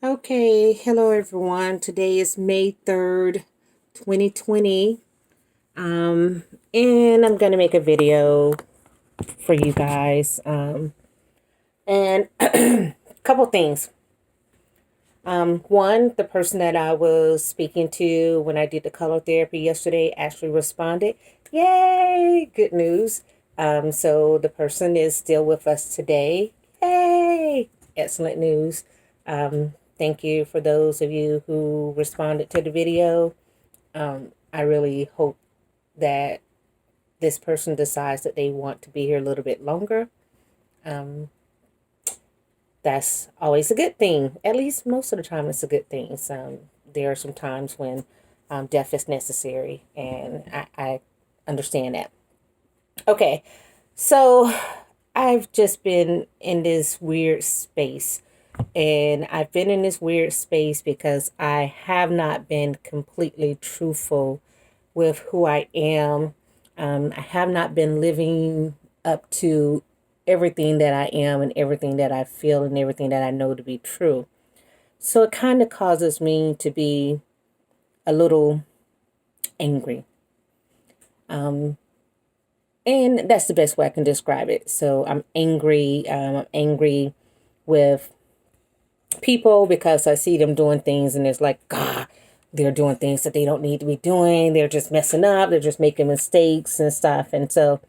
Okay, hello everyone. Today is May 3rd, 2020. And I'm gonna make a video for you guys. And a couple things. One, the person that I was speaking to when I did the color therapy yesterday actually responded. Yay! Good news. So the person is still with us today. Yay! Excellent news. Thank you for those of you who responded to the video. I really hope that this person decides that they want to be here a little bit longer. Um, that's always a good thing. At least most of the time, it's a good thing. There are some times when death is necessary, and I understand that. Okay, so I've just been in this weird space. And I've been in this weird space because I have not been completely truthful with who I am. I have not been living up to everything that I am and everything that I feel and everything that I know to be true. So it kind of causes me to be a little angry. And that's the best way I can describe it. So I'm angry. I'm angry with people because I see them doing things and it's like, God, they're doing things that they don't need to be doing. They're just messing up. They're just making mistakes and stuff. And so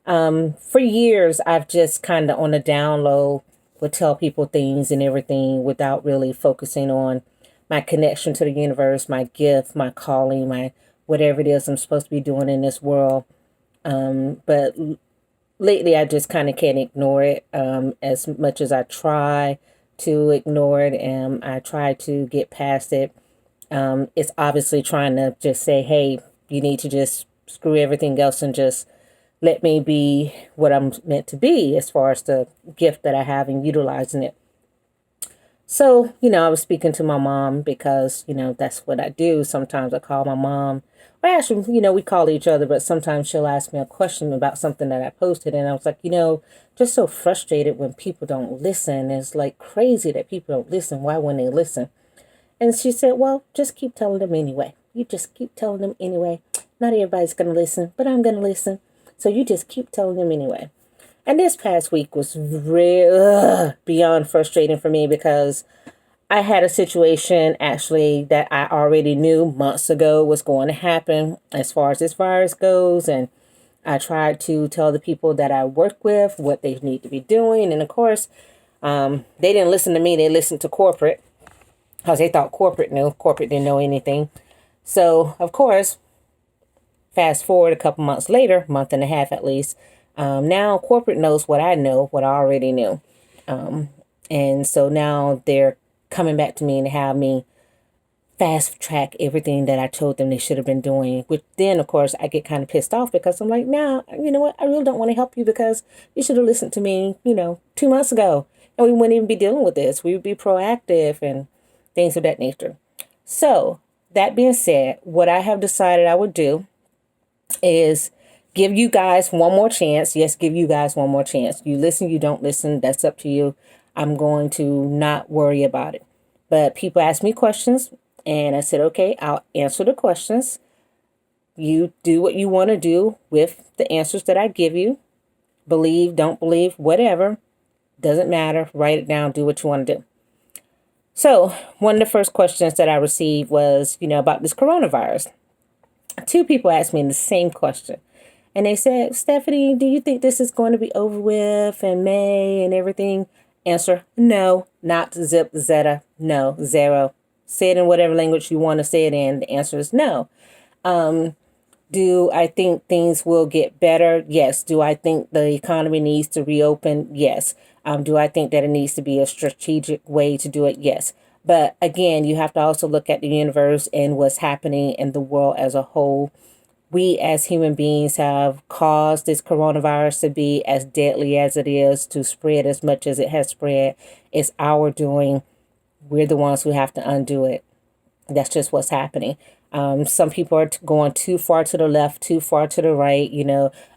for years, I've just kind of on a down low would tell people things and everything without really focusing on my connection to the universe, my gift, my calling, my whatever it is I'm supposed to be doing in this world. But lately, I just kind of can't ignore it as much as I try to ignore it and I try to get past it. It's obviously trying to just say, hey, you need to just screw everything else and just let me be what I'm meant to be as far as the gift that I have and utilizing it. So, I was speaking to my mom because, that's what I do. Sometimes I call my mom. Well, actually, we call each other, but sometimes she'll ask me a question about something that I posted. And I was like, just so frustrated when people don't listen. It's like crazy that people don't listen. Why wouldn't they listen? And she said, well, just keep telling them anyway. You just keep telling them anyway. Not everybody's going to listen, but I'm going to listen. So you just keep telling them anyway. And this past week was real beyond frustrating for me because I had a situation actually that I already knew months ago was going to happen as far as this virus goes. And I tried to tell the people that I work with what they need to be doing. And of course, they didn't listen to me. They listened to corporate because they thought corporate knew. Corporate didn't know anything. So, of course, fast forward a couple months later, month and a half at least, now corporate knows what I know, what I already knew. And so now they're coming back to me and have me fast track everything that I told them they should have been doing. Which then, of course, I get kind of pissed off because I'm like, nah, you know what? I really don't want to help you because you should have listened to me, 2 months ago. And we wouldn't even be dealing with this. We would be proactive and things of that nature. So that being said, what I have decided I would do is give you guys one more chance. Yes, give you guys one more chance. You listen, you don't listen. That's up to you. I'm going to not worry about it. But people ask me questions and I said, okay, I'll answer the questions. You do what you want to do with the answers that I give you. Believe, don't believe, whatever. Doesn't matter. Write it down. Do what you want to do. So one of the first questions that I received was, about this coronavirus. Two people asked me the same question. And they said, Stephanie, do you think this is going to be over with in May and everything? Answer, no, not zip, zeta, no, zero. Say it in whatever language you want to say it in. The answer is no. Do I think things will get better? Yes. Do I think the economy needs to reopen? Yes. Do I think that it needs to be a strategic way to do it? Yes. But again, you have to also look at the universe and what's happening in the world as a whole. We as human beings have caused this coronavirus to be as deadly as it is, to spread as much as it has spread. It's our doing. We're the ones who have to undo it. That's just what's happening. Some people are going too far to the left, too far to the right.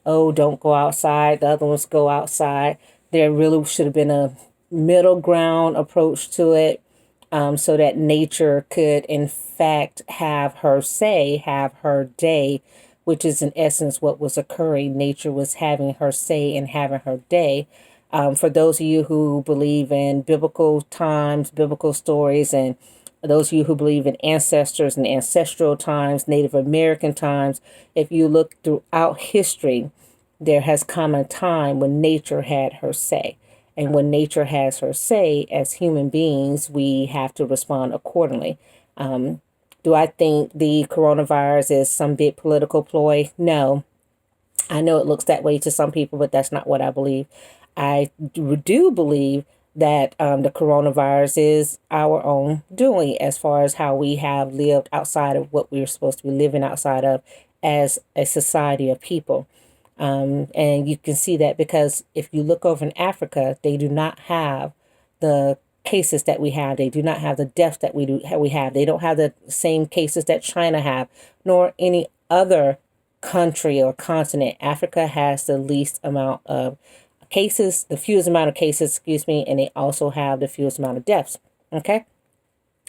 Oh, don't go outside. The other ones go outside. There really should have been a middle ground approach to it. so that nature could, in fact, have her say, have her day, which is in essence what was occurring. Nature was having her say and having her day. For those of you who believe in biblical times, biblical stories, and those of you who believe in ancestors and ancestral times, Native American times, if you look throughout history, there has come a time when nature had her say. And when nature has her say, as human beings, we have to respond accordingly. Do I think the coronavirus is some big political ploy? No. I know it looks that way to some people, but that's not what I believe. I do believe that the coronavirus is our own doing as far as how we have lived outside of what we were supposed to be living outside of as a society of people. And you can see that because if you look over in Africa, they do not have the cases that we have. They do not have the deaths that we have. They don't have the same cases that China have, nor any other country or continent. Africa has the least amount of cases, the fewest amount of cases, excuse me, and they also have the fewest amount of deaths. Okay,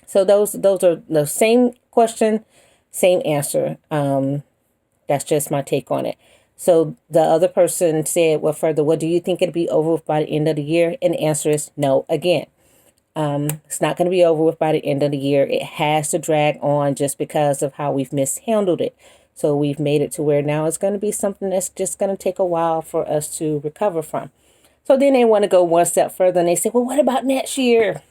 so those are the same question, same answer. That's just my take on it. So the other person said, well, further, what do you think it'll be over with by the end of the year? And the answer is no. Again, it's not going to be over with by the end of the year. It has to drag on just because of how we've mishandled it. So we've made it to where now it's going to be something that's just going to take a while for us to recover from. So then they want to go one step further and they say, well, what about next year?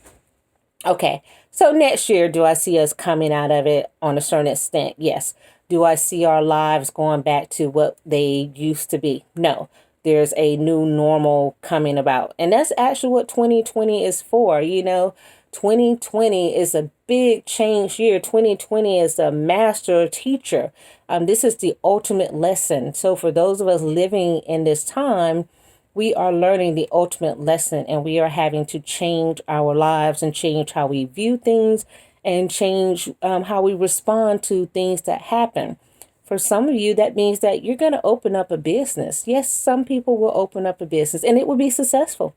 Okay, so next year, do I see us coming out of it on a certain extent? Yes. Do I see our lives going back to what they used to be? No. There's a new normal coming about. And that's actually what 2020 is for. 2020 is a big change year. 2020 is a master teacher. This is the ultimate lesson. So for those of us living in this time, we are learning the ultimate lesson, and we are having to change our lives and change how we view things and change how we respond to things that happen. For some of you, that means that you're going to open up a business. Yes, some people will open up a business and it will be successful.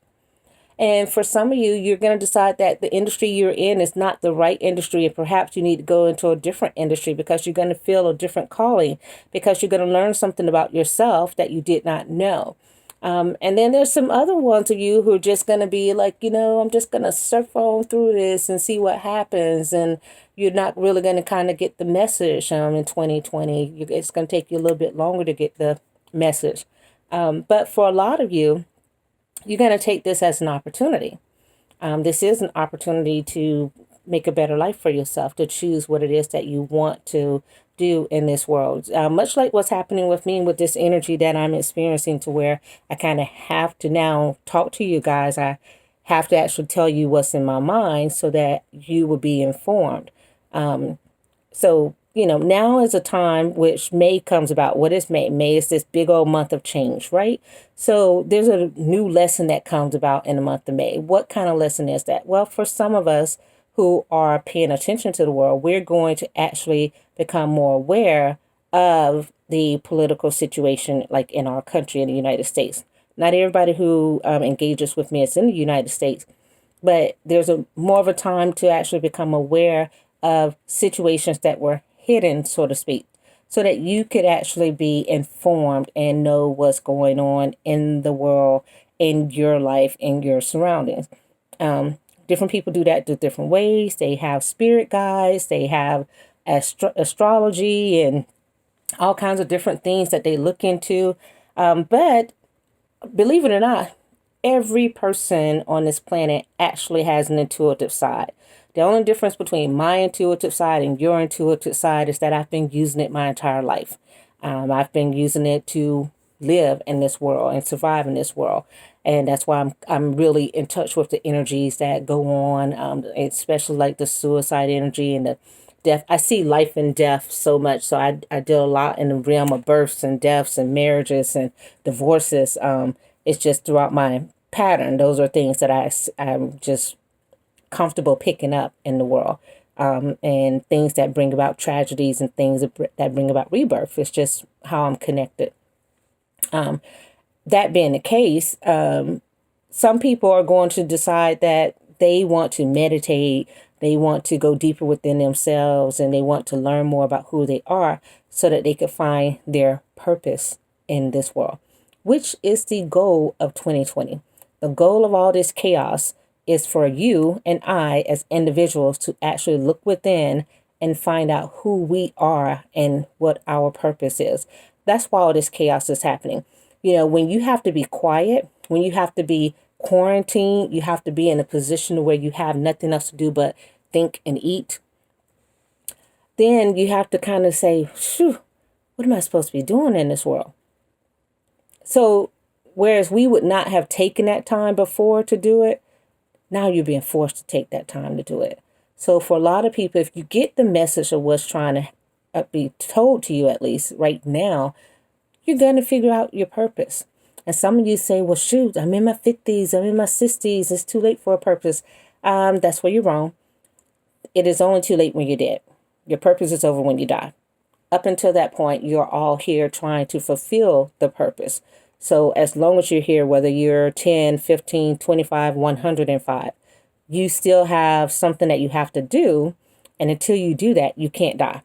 And for some of you, you're going to decide that the industry you're in is not the right industry, and perhaps you need to go into a different industry because you're going to feel a different calling, because you're going to learn something about yourself that you did not know. And then there's some other ones of you who are just going to be like, I'm just going to surf on through this and see what happens. And you're not really going to kind of get the message in 2020. It's going to take you a little bit longer to get the message. But for a lot of you, you're going to take this as an opportunity. This is an opportunity to make a better life for yourself, to choose what it is that you want to do in this world. Much like what's happening with me with this energy that I'm experiencing, to where I kind of have to now talk to you guys. I have to actually tell you what's in my mind so that you will be informed. So, now is a time which May comes about. What is May? May is this big old month of change, right? So there's a new lesson that comes about in the month of May. What kind of lesson is that? Well, for some of us who are paying attention to the world, we're going to actually become more aware of the political situation, like in our country, in the United States. Not everybody who engages with me is in the United States, but there's more of a time to actually become aware of situations that were hidden, so to speak, so that you could actually be informed and know what's going on in the world, in your life, in your surroundings. Different people do that different ways. They have spirit guides, they have astrology and all kinds of different things that they look into. But believe it or not, every person on this planet actually has an intuitive side. The only difference between my intuitive side and your intuitive side is that I've been using it my entire life. I've been using it to live in this world and survive in this world. And that's why I'm really in touch with the energies that go on, especially like the suicide energy and the death. I see life and death so much. So I deal a lot in the realm of births and deaths and marriages and divorces. It's just throughout my pattern. Those are things that I'm just comfortable picking up in the world, and things that bring about tragedies and things that bring about rebirth. It's just how I'm connected. That being the case, some people are going to decide that they want to meditate, They want to go deeper within themselves, and they want to learn more about who they are so that they could find their purpose in this world, which is the goal of 2020. The goal of all this chaos is for you and I as individuals to actually look within and find out who we are and what our purpose is. That's why all this chaos is happening. You know, when you have to be quiet, when you have to be quarantined, you have to be in a position where you have nothing else to do but think and eat, then you have to kind of say, "Phew, what am I supposed to be doing in this world?" So, whereas we would not have taken that time before to do it, now you're being forced to take that time to do it. So, for a lot of people, if you get the message of what's trying to be told to you, at least right now, you're going to figure out your purpose. And some of you say, well, shoot, I'm in my 50s, I'm in my 60s, it's too late for a purpose. That's where you're wrong. It is only too late when you're dead. Your purpose is over when you die. Up until that point, you're all here trying to fulfill the purpose. So as long as you're here, whether you're 10, 15, 25, 105, you still have something that you have to do. And until you do that, you can't die.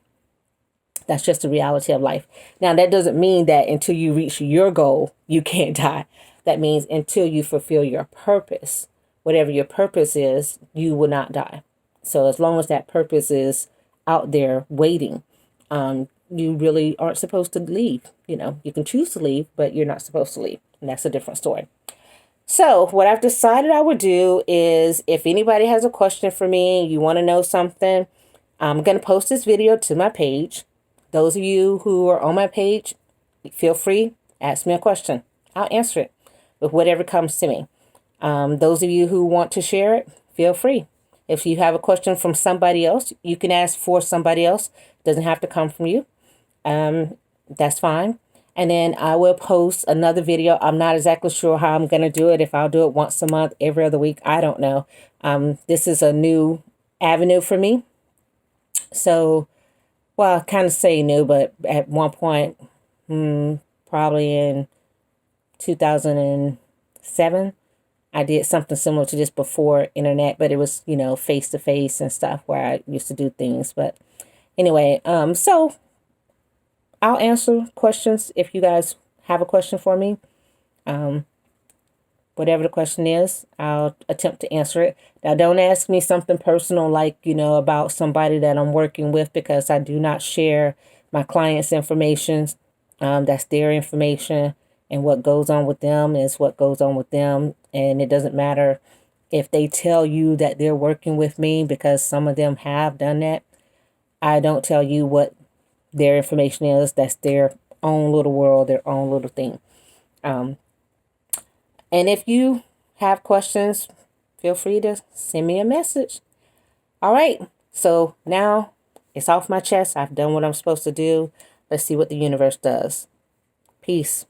That's just the reality of life. Now, that doesn't mean that until you reach your goal, you can't die. That means until you fulfill your purpose, whatever your purpose is, you will not die. So as long as that purpose is out there waiting, you really aren't supposed to leave. You know, you can choose to leave, but you're not supposed to leave. And that's a different story. So what I've decided I would do is, if anybody has a question for me, you want to know something, I'm going to post this video to my page. Those of you who are on my page, feel free, ask me a question. I'll answer it with whatever comes to me. Those of you who want to share it, feel free. If you have a question from somebody else, you can ask for somebody else. It doesn't have to come from you. That's fine. And then I will post another video. I'm not exactly sure how I'm going to do it. If I'll do it once a month, every other week, I don't know. This is a new avenue for me. So, well, I kind of say new, but at one point, probably in 2007, I did something similar to this before internet, but it was, you know, face to face and stuff where I used to do things. But anyway, so I'll answer questions if you guys have a question for me. Whatever the question is, I'll attempt to answer it. Now, don't ask me something personal like, you know, about somebody that I'm working with, because I do not share my clients' information. That's their information, and what goes on with them is what goes on with them. And it doesn't matter if they tell you that they're working with me, because some of them have done that. I don't tell you what their information is. That's their own little world, their own little thing. And if you have questions, feel free to send me a message. All right. So now it's off my chest. I've done what I'm supposed to do. Let's see what the universe does. Peace.